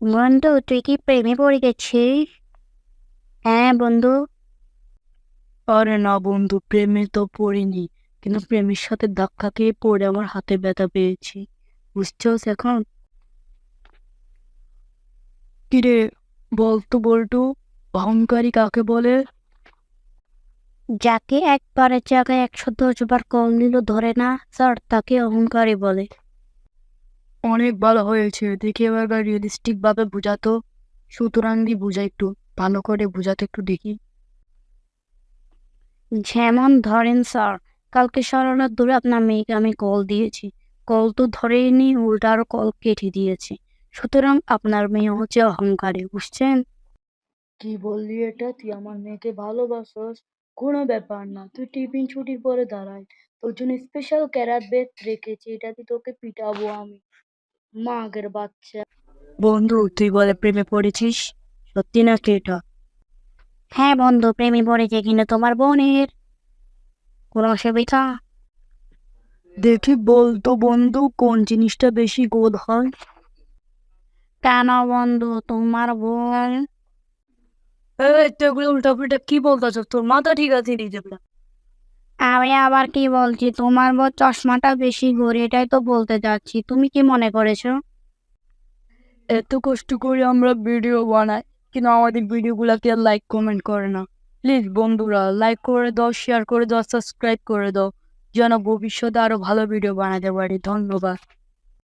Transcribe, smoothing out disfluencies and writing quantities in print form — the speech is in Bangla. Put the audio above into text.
বন্ধু, তুই কি প্রেমে পড়ে গেছিস? হ্যাঁ বন্ধু। আরে না বন্ধু, প্রেমে তো পড়িনি, কিন্তু প্রেমের সাথে ধাক্কা খেয়ে পড়ে আমার হাতে ব্যথা পেয়েছি। বুঝছস এখন? কিরে, বলতো বল্টু, অহংকারী কাকে বলে? যাকে একবারের জায়গায় 110 বার কল নিল ধরে না, স্যার, তাকে অহংকারী বলে। অনেক ভালো হয়েছে, দেখি এবার রিয়েলিস্টিক ভাবে বুঝাতো। সুতরাং দি বুঝা, একটু ভালো করে বুঝাতে একটু দেখি। যেমন ধরেন স্যার, কালকে সারারাত ধরে আপনার মেয়েকে আমি কল দিয়েছি। কল তো ধরেইনি, উল্টা আরো কল কেটে দিয়েছি। সুতরাং আপনার মেয়ে হচ্ছে অহংকারী, বুঝছেন? কি বললি এটা? তুই আমার মেয়েকে ভালোবাসস? কোনো ব্যাপার না, তুই টিফিন ছুটির পরে দাঁড়াই, তোর জন্য স্পেশাল ক্যারাট বেট রেখেছি, এটাতে তোকে পিটাবো আমি, মাগের বাচ্চা। বন্ধু, তুই বলে প্রেমে পড়েছিস? সত্যি নাকি এটা? হ্যাঁ বন্ধু, প্রেমে পড়েছে, কিন্তু তোমার বোনের কোনো অসুবিধা? দেখি বলতো বন্ধু, কোন জিনিসটা বেশি গোদ হয়? কেন বন্ধু, তোমার বোন। এই তো এগুলো উল্টা পুল্টা কি বলতেছ? তোর মাথা ঠিক আছে রে যেগুলা? আমি আবার কি বলছি, তোমার বোন চশমাটা বেশি ঘুরে, এটাই তো বলতে চাচ্ছি। তুমি কি মনে করেছো? এত কষ্ট করে আমরা ভিডিও বানাই, কিন্তু আমাদের ভিডিওগুলোকে আর লাইক কমেন্ট করে না। প্লিজ বন্ধুরা, লাইক করে দাও, শেয়ার করে দাও, সাবস্ক্রাইব করে দাও, যেন ভবিষ্যতে আরো ভালো ভিডিও বানাতে পারি। ধন্যবাদ।